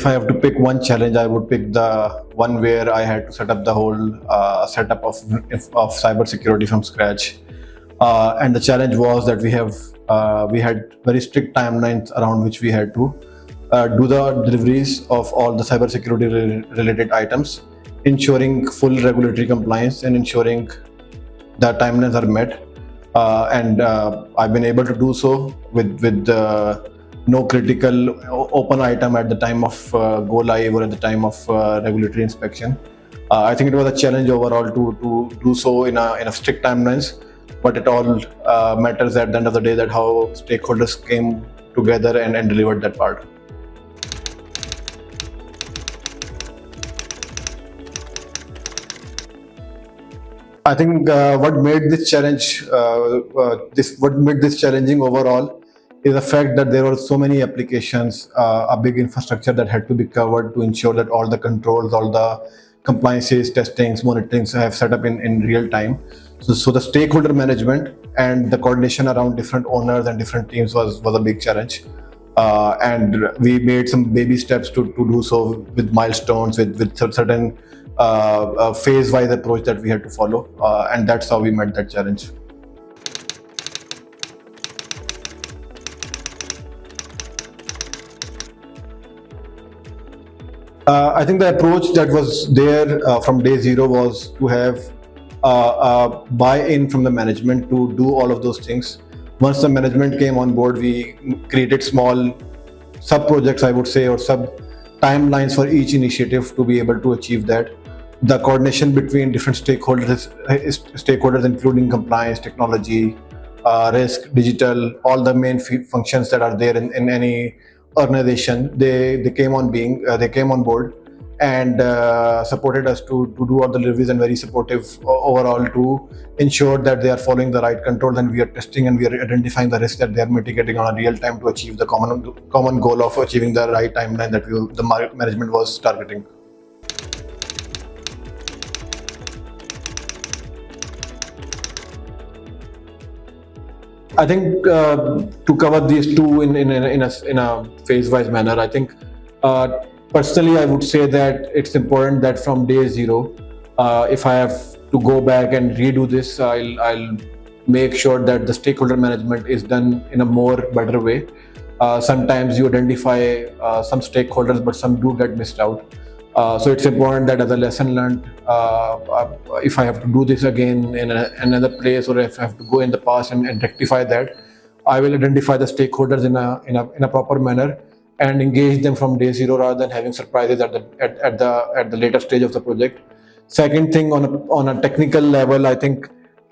If I have to pick one challenge, I would pick the one where I had to set up the whole setup of cybersecurity from scratch. And the challenge was that we had very strict timelines around which we had to do the deliveries of all the cybersecurity related items, ensuring full regulatory compliance and ensuring the timelines are met. And I've been able to do so with no critical open item at the time of go live or at the time of regulatory inspection. I think it was a challenge overall to do so in a strict timelines, but it all matters at the end of the day that how stakeholders came together and delivered that part. I think what made this challenge, what made this challenging overall, is the fact that there were so many applications, a big infrastructure that had to be covered to ensure that all the controls, all the compliances, testings, monitorings have set up in real time. So the stakeholder management and the coordination around different owners and different teams was a big challenge. And we made some baby steps to do so with milestones, with certain phase-wise approach that we had to follow, and that's how we met that challenge. I think the approach that was there from day zero was to have buy-in from the management to do all of those things. Once the management came on board, we created small sub-projects, I would say, or sub-timelines for each initiative to be able to achieve that. The coordination between different stakeholders including compliance, technology, risk, digital, all the main functions that are there in any organization, they came on board and supported us to do all the deliveries, and very supportive overall to ensure that they are following the right controls, and we are testing and we are identifying the risks that they are mitigating on a real time to achieve the common goal of achieving the right timeline that the management was targeting. I think to cover these two in a phase-wise manner, I think personally I would say that it's important that from day zero, if I have to go back and redo this, I'll make sure that the stakeholder management is done in a more better way. Sometimes you identify some stakeholders, but some do get missed out. So it's important that as a lesson learned, if I have to do this again in another place, or if I have to go in the past and rectify that, I will identify the stakeholders in a proper manner and engage them from day zero rather than having surprises at the later stage of the project. Second thing, on a technical level, I think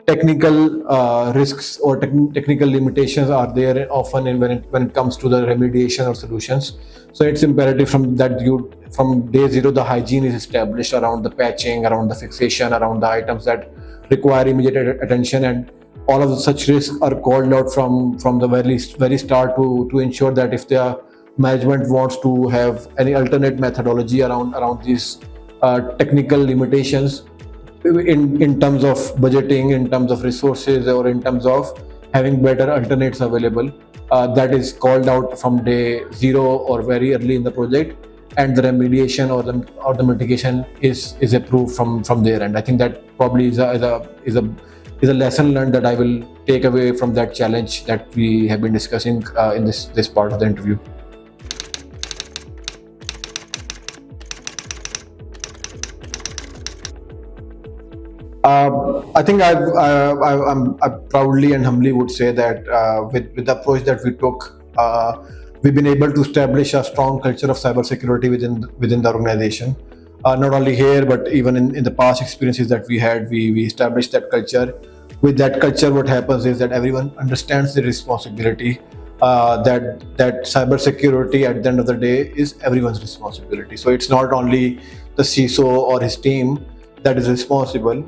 technical risks or technical limitations are there often when it comes to the remediation or solutions. So it's imperative from day zero the hygiene is established around the patching, around the fixation, around the items that require immediate attention, and all of such risks are called out from the very start to ensure that if the management wants to have any alternate methodology around these technical limitations, in terms of budgeting, in terms of resources, or in terms of having better alternates available, that is called out from day zero or very early in the project, and the remediation or the mitigation is approved from there. And I think that probably is a lesson learned that I will take away from that challenge that we have been discussing in this part of the interview. I think I proudly and humbly would say that with the approach that we took, we've been able to establish a strong culture of cybersecurity within the organization. Not only here, but even in the past experiences that we had, we established that culture. With that culture, what happens is that everyone understands the responsibility, that cybersecurity at the end of the day is everyone's responsibility. So it's not only the CISO or his team that is responsible.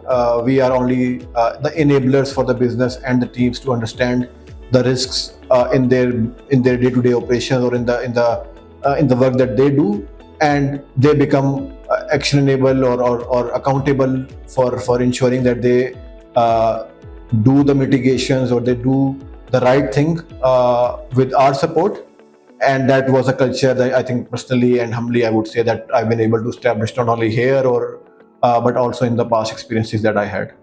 We are only the enablers for the business and the teams to understand the risks in their day-to-day operations or in the work that they do, and they become actionable or accountable for ensuring that they do the mitigations or they do the right thing with our support, And that was a culture that I think personally and humbly I would say that I've been able to establish not only here or but also in the past experiences that I had.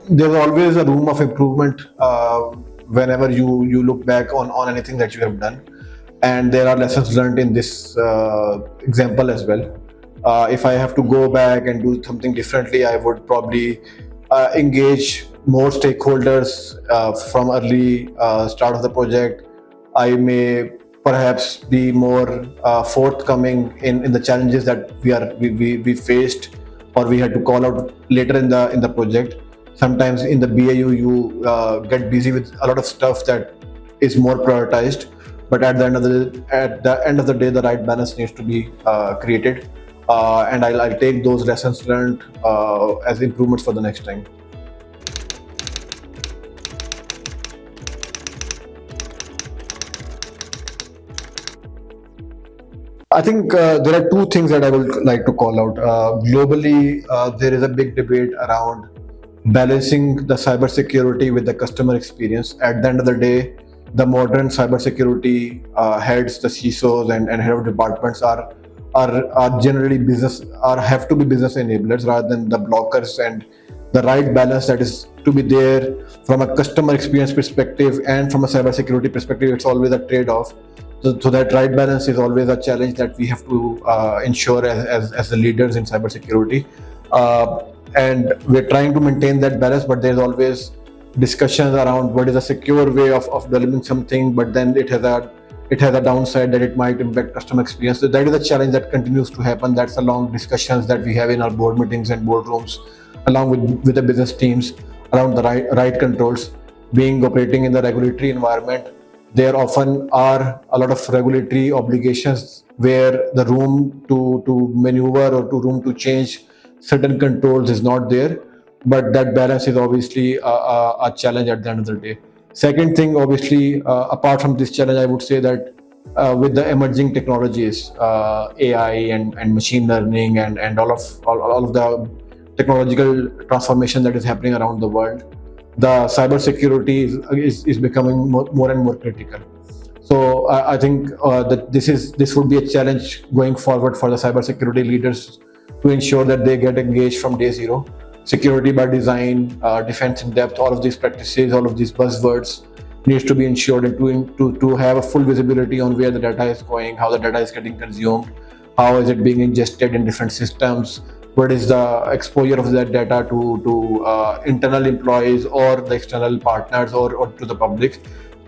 There's always a room of improvement whenever you look back on anything that you have done, and there are lessons learned in this example as well. If I have to go back and do something differently, I would probably engage more stakeholders from early start of the project. I may perhaps be more forthcoming in the challenges that we faced or we had to call out later in the project. Sometimes in the BAU you get busy with a lot of stuff that is more prioritized, but at the end of the day, the right balance needs to be created, and I'll take those lessons learned as improvements for the next time. I think there are two things that I would like to call out. Globally, there is a big debate around balancing the cybersecurity with the customer experience. At the end of the day, the modern cybersecurity heads, the CISOs and head of departments are generally business, or have to be business enablers rather than the blockers, and the right balance that is to be there from a customer experience perspective and from a cybersecurity perspective. It's always a trade-off. So that right balance is always a challenge that we have to ensure as the leaders in cybersecurity. And we're trying to maintain that balance, but there's always discussions around what is a secure way of developing something, but then it has a downside that it might impact customer experience. So that is a challenge that continues to happen. That's a long discussions that we have in our board meetings and boardrooms, along with the business teams, around the right controls. Being operating in the regulatory environment, there often are a lot of regulatory obligations where the room to maneuver or to room to change certain controls is not there, but that balance is obviously a challenge at the end of the day. Second thing, obviously, apart from this challenge, I would say that with the emerging technologies, AI and machine learning and all of the technological transformation that is happening around the world, the cybersecurity is becoming more and more critical. So I think that this would be a challenge going forward for the cybersecurity leaders to ensure that they get engaged from day zero. Security by design, defense in depth, all of these practices, all of these buzzwords needs to be ensured, and to have a full visibility on where the data is going, how the data is getting consumed, how is it being ingested in different systems, what is the exposure of that data to internal employees or the external partners or to the public,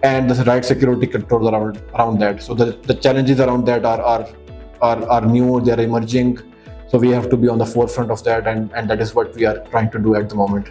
and the right security controls around that. So the challenges around that are new, they're emerging. So we have to be on the forefront of that, and that is what we are trying to do at the moment.